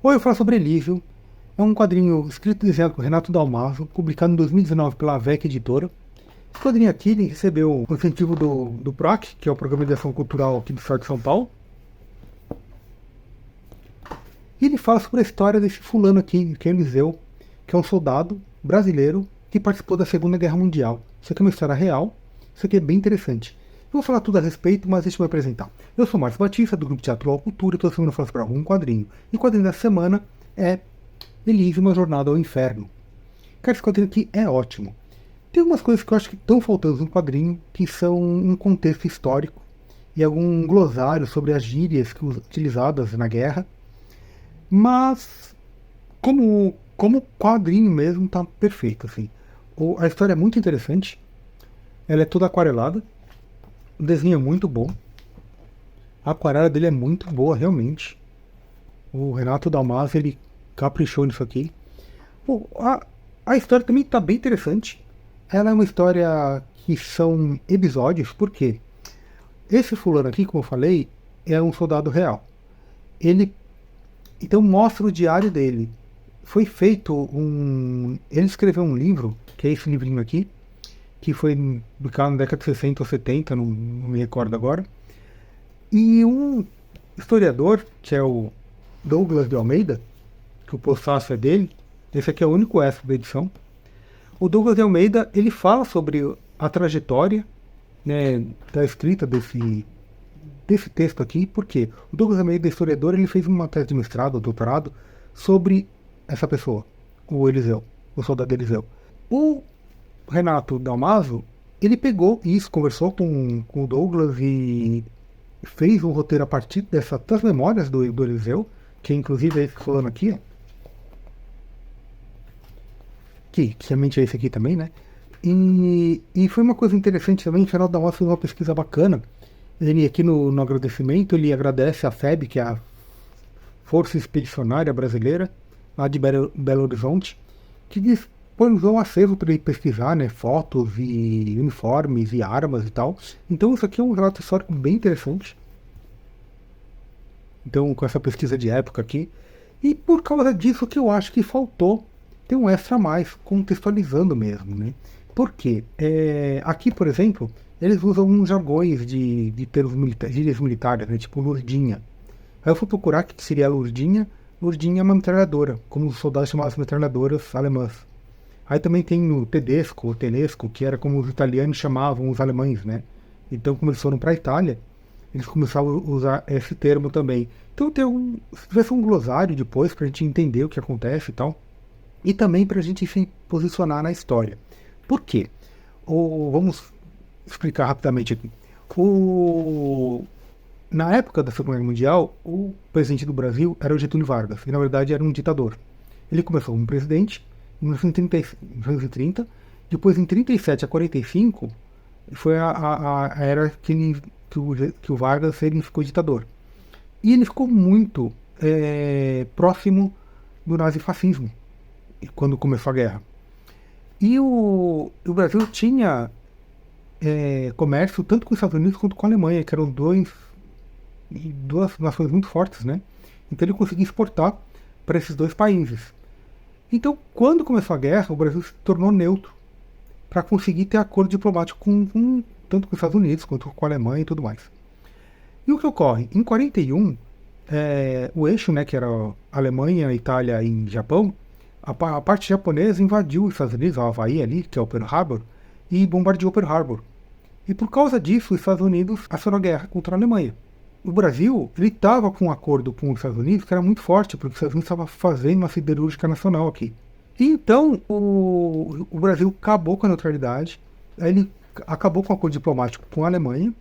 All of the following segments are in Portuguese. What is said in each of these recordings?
Hoje eu falo sobre Elísio. É um quadrinho escrito e desenhado por Renato Dalmaso, publicado em 2019 pela AVEC Editora. Esse quadrinho aqui ele recebeu o incentivo do PROC, que é o Programa de Ação Cultural aqui do Estado de São Paulo. E ele fala sobre a história desse fulano aqui, que é Eliseu, que é um soldado brasileiro que participou da Segunda Guerra Mundial. Isso aqui é uma história real, isso aqui é bem interessante. Eu vou falar tudo a respeito, mas deixa eu me apresentar. Eu sou Márcio Batista, do Grupo Teatro All Cultura, e toda semana eu falo sobre algum quadrinho. E o quadrinho da semana é Elise, Uma Jornada ao Inferno. Cara, esse quadrinho aqui é ótimo. Tem algumas coisas que eu acho que estão faltando no quadrinho, que são um contexto histórico e algum glossário sobre as gírias utilizadas na guerra. Mas, como quadrinho mesmo, tá perfeito, assim. A história é muito interessante, ela é toda aquarelada, o desenho é muito bom, a aquarela dele é muito boa, realmente. O Renato Dalmaso, ele caprichou nisso aqui. Pô, a história também tá bem interessante. Ela é uma história que são episódios, porque esse fulano aqui, como eu falei, é um soldado real. Ele então mostra o diário dele. Foi feito um. Ele escreveu um livro, que é esse livrinho aqui, que foi publicado na década de 60 ou 70, não me recordo agora. E um historiador, que é o Douglas de Almeida, que o postácio é dele, esse aqui é o único extra da edição. O Douglas de Almeida, ele fala sobre a trajetória, né, da escrita desse texto aqui, porque o Douglas de Almeida, historiador, ele fez uma tese de mestrado ou doutorado sobre essa pessoa, o Eliseu, o soldado Eliseu. O Renato Dalmaso, ele pegou isso, conversou com o Douglas e fez um roteiro a partir das memórias do Eliseu, que inclusive é esse falando aqui, ó. Que realmente é esse aqui também, né? E foi uma coisa interessante também, o Renato Dalmaso fez uma pesquisa bacana. Ele aqui no agradecimento, ele agradece a FEB, que é a Força Expedicionária Brasileira, lá de Belo Horizonte, que disponibilizou um acervo para ele pesquisar, né, fotos e uniformes e armas e tal. Então isso aqui é um relato histórico bem interessante. Então, com essa pesquisa de época aqui. E por causa disso que eu acho que faltou ter um extra a mais, contextualizando mesmo, né? Por quê? Aqui, por exemplo, eles usam uns jargões de termos gírias militares, né? Tipo lurdinha. Aí eu fui procurar o que seria a lurdinha. Lurdinha é uma metralhadora, como os soldados chamavam as metralhadoras alemãs. Aí também tem o tedesco, o telesco, que era como os italianos chamavam os alemães, né? Então, como eles foram para a Itália, eles começaram a usar esse termo também. Então, se tivesse um glossário depois, para a gente entender o que acontece e tal, e também para a gente se posicionar na história. Por quê? Vamos explicar rapidamente aqui. Na época da Segunda Guerra Mundial, o presidente do Brasil era o Getúlio Vargas, e na verdade era um ditador. Ele começou como presidente em 1930, depois em 37 a 45 foi a era que o Vargas ele ficou ditador. E ele ficou muito próximo do nazifascismo quando começou a guerra. E o Brasil tinha comércio tanto com os Estados Unidos quanto com a Alemanha, que eram duas nações muito fortes, né? Então ele conseguia exportar para esses dois países. Então, quando começou a guerra, o Brasil se tornou neutro para conseguir ter acordo diplomático tanto com os Estados Unidos quanto com a Alemanha e tudo mais. E o que ocorre? Em 41, o eixo, né, que era Alemanha, Itália e Japão, a parte japonesa invadiu os Estados Unidos, o Havaí ali, que é o Pearl Harbor, e bombardeou Pearl Harbor. E por causa disso, os Estados Unidos acionou a guerra contra a Alemanha. O Brasil, ele estava com um acordo com os Estados Unidos que era muito forte, porque os Estados Unidos estavam fazendo uma siderúrgica nacional aqui. E então, o Brasil acabou com a neutralidade, ele acabou com o acordo diplomático com a Alemanha,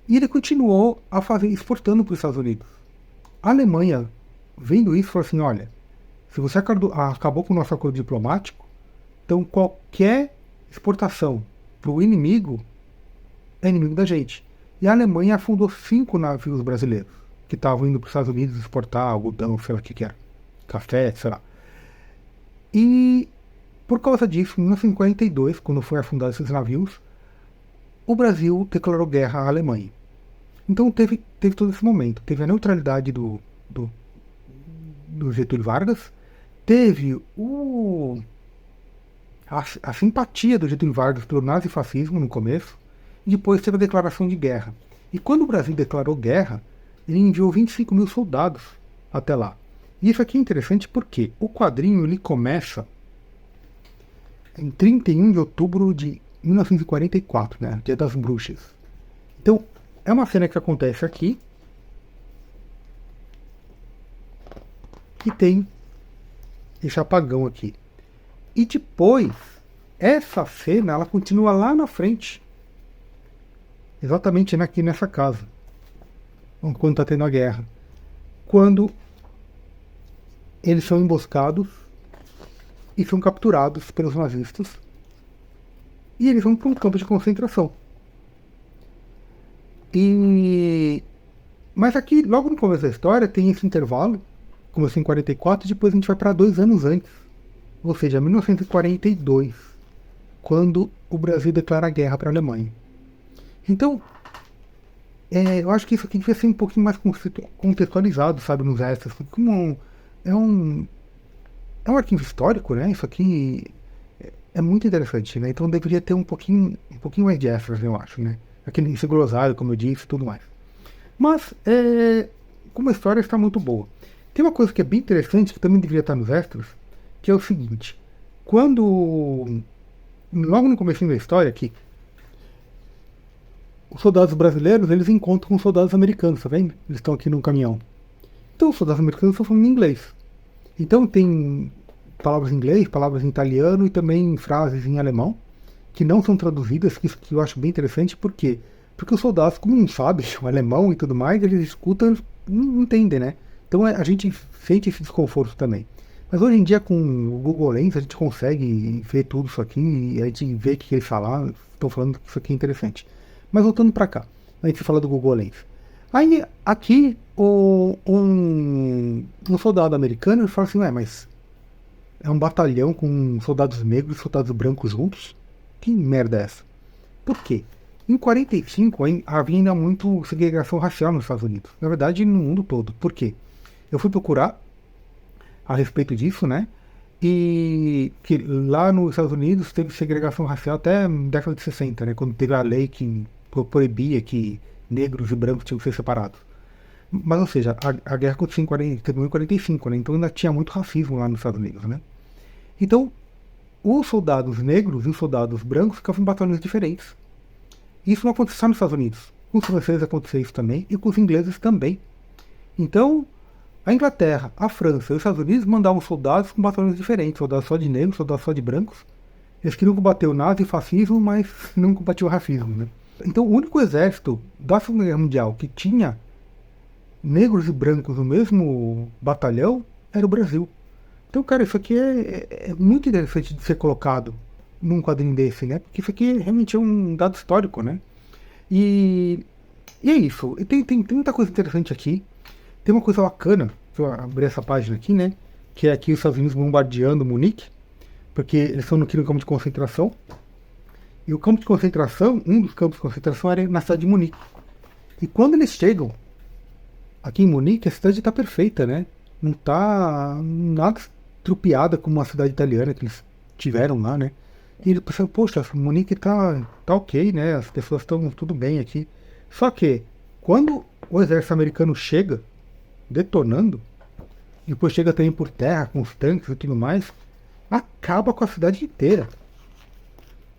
e ele continuou exportando para os Estados Unidos. A Alemanha, vendo isso, falou assim, olha, se você acabou com o nosso acordo diplomático, então qualquer exportação para o inimigo é inimigo da gente. E a Alemanha afundou 5 navios brasileiros que estavam indo para os Estados Unidos exportar algodão, sei lá o que era, café, sei lá. E por causa disso, em 1942, quando foi afundado esses navios, o Brasil declarou guerra à Alemanha. Então teve todo esse momento. Teve a neutralidade do do Getúlio Vargas, teve a simpatia do Getúlio Vargas pelo nazifascismo no começo, e depois teve a declaração de guerra. E quando o Brasil declarou guerra, ele enviou 25 mil soldados até lá. E isso aqui é interessante porque o quadrinho ele começa em 31 de outubro de 1944, né, Dia das Bruxas. Então, é uma cena que acontece aqui, que tem esse apagão aqui. E depois, essa cena, ela continua lá na frente. Exatamente aqui nessa casa. Quando está tendo a guerra. Quando eles são emboscados e são capturados pelos nazistas. E eles vão para um campo de concentração. Mas aqui, logo no começo da história, tem esse intervalo. Começou em 44 e depois a gente vai para 2 anos antes. Ou seja, 1942. Quando o Brasil declara guerra para a Alemanha. Então, eu acho que isso aqui devia ser um pouquinho mais contextualizado, sabe, nos extras. Como é um arquivo histórico, né? Isso aqui é muito interessante, né? Então deveria ter um pouquinho mais de extras, eu acho, né? Esse glossário, como eu disse, e tudo mais. Mas, como a história está muito boa. Tem uma coisa que é bem interessante, que também deveria estar nos extras, que é o seguinte. Logo no começo da história aqui, os soldados brasileiros, eles encontram com os soldados americanos, tá vendo? Eles estão aqui num caminhão. Então os soldados americanos estão falando em inglês. Então tem palavras em inglês, palavras em italiano e também frases em alemão, que não são traduzidas, que eu acho bem interessante, por quê? Porque os soldados, como não sabem o alemão e tudo mais, eles escutam e não entendem, né? Então a gente sente esse desconforto também. Mas hoje em dia com o Google Lens a gente consegue ver tudo isso aqui e a gente vê o que eles falaram, estão falando que isso aqui é interessante. Mas voltando para cá, a gente fala do Google Lens. Aí, aqui, um soldado americano fala assim, mas é um batalhão com soldados negros e soldados brancos juntos? Que merda é essa? Por quê? Em 45 havia ainda muito segregação racial nos Estados Unidos. Na verdade, no mundo todo. Por quê? Eu fui procurar a respeito disso, né? E que lá nos Estados Unidos teve segregação racial até na década de 60, né? Quando teve a lei que proibia que negros e brancos tinham que ser separados. Mas, ou seja, a guerra aconteceu em 45, né? Então ainda tinha muito racismo lá nos Estados Unidos, né? Então, os soldados negros e os soldados brancos ficavam em batalhões diferentes. Isso não acontecia só nos Estados Unidos. Com os franceses acontecia isso também e com os ingleses também. Então, a Inglaterra, a França e os Estados Unidos mandavam soldados com batalhões diferentes, soldados só de negros, soldados só de brancos. Eles queriam combater o nazifascismo, mas não combatiam o racismo, né? Então, o único exército da Segunda Guerra Mundial que tinha negros e brancos no mesmo batalhão era o Brasil. Então, cara, isso aqui é muito interessante de ser colocado num quadrinho desse, né? Porque isso aqui realmente é um dado histórico, né? E é isso. E tem muita coisa interessante aqui. Tem uma coisa bacana, deixa eu abrir essa página aqui, né? Que é aqui os Estados Unidos bombardeando Munique, porque eles estão aqui no campo de concentração. E o campo de concentração, um dos campos de concentração era na cidade de Munique. E quando eles chegam aqui em Munique, a cidade está perfeita, né? Não está nada estrupiada como a cidade italiana que eles tiveram lá, né? E eles pensaram, poxa, Munique tá ok, né? As pessoas estão tudo bem aqui. Só que, quando o exército americano chega, detonando, depois chega também por terra, com os tanques e tudo mais, acaba com a cidade inteira.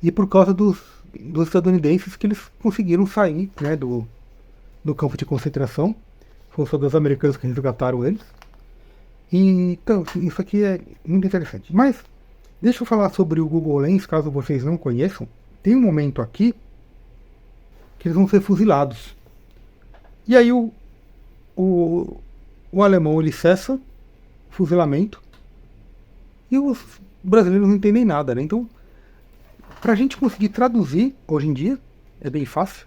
E por causa dos estadunidenses que eles conseguiram sair, né, do campo de concentração. Foram só dos americanos que resgataram eles. E, então, isso aqui é muito interessante. Mas, deixa eu falar sobre o Google Lens, caso vocês não conheçam. Tem um momento aqui que eles vão ser fuzilados. E aí o alemão ele cessa o fuzilamento e os brasileiros não entendem nada, né? Então, pra gente conseguir traduzir hoje em dia, é bem fácil.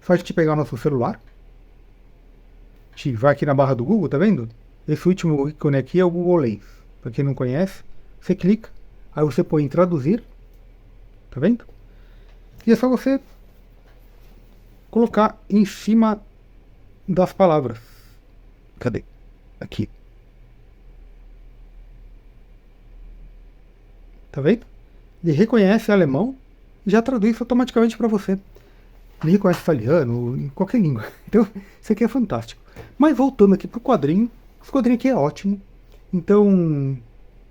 Só a gente pegar o nosso celular. A gente vai aqui na barra do Google, tá vendo? Esse último ícone aqui é o Google Lens. Pra quem não conhece, você clica, aí você põe em traduzir, tá vendo? E é só você colocar em cima das palavras. Cadê? Aqui. tá vendo? Ele reconhece alemão e já traduz automaticamente para você. Ele reconhece italiano, em qualquer língua. Então, isso aqui é fantástico. Mas voltando aqui pro quadrinho, esse quadrinho aqui é ótimo. Então,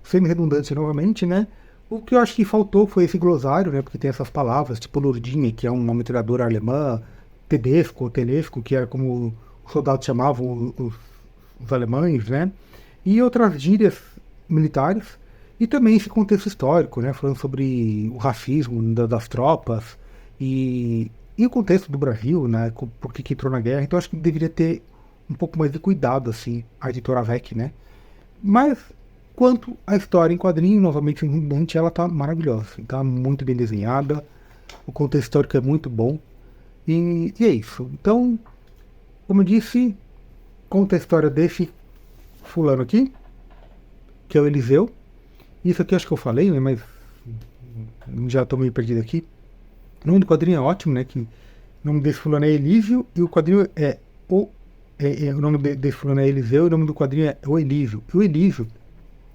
sendo redundante novamente, né? O que eu acho que faltou foi esse glossário, né? Porque tem essas palavras, tipo Lurdinha, que é uma metralhadora alemã, Tedesco, ou Telesco, que era como os soldados chamavam os alemães, né? E outras gírias militares. E também esse contexto histórico, né? Falando sobre o racismo das tropas e o contexto do Brasil, né? Por que entrou na guerra. Então acho que deveria ter um pouco mais de cuidado, assim, a editora VEC, né? Mas, quanto à história em quadrinho, novamente redundante, ela tá maravilhosa. Tá muito bem desenhada, o contexto histórico é muito bom. E é isso. Então, como eu disse, conta a história desse fulano aqui, que é o Eliseu. Isso aqui acho que eu falei, né, mas já estou meio perdido aqui. O nome do quadrinho é ótimo, né? Que o nome desse fulano é Elísio e o quadrinho é o nome desse fulano é Eliseu e o nome do quadrinho é O Elísio. O Elísio,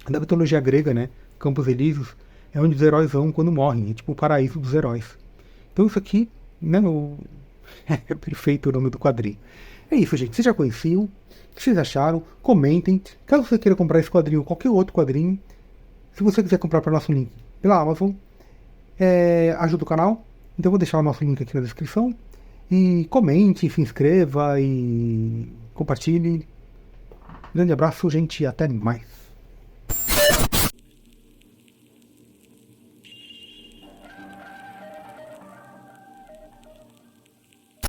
da mitologia grega, né? Campos Elíseos, é onde os heróis vão quando morrem, é tipo o paraíso dos heróis. Então isso aqui, né? É perfeito o nome do quadrinho. É isso, gente. Vocês já conheciam? O que vocês acharam? Comentem. Caso você queira comprar esse quadrinho ou qualquer outro quadrinho, se você quiser comprar pelo nosso link pela Amazon, ajuda o canal. Então eu vou deixar o nosso link aqui na descrição. E comente, se inscreva e compartilhe. Grande abraço, gente, e até mais.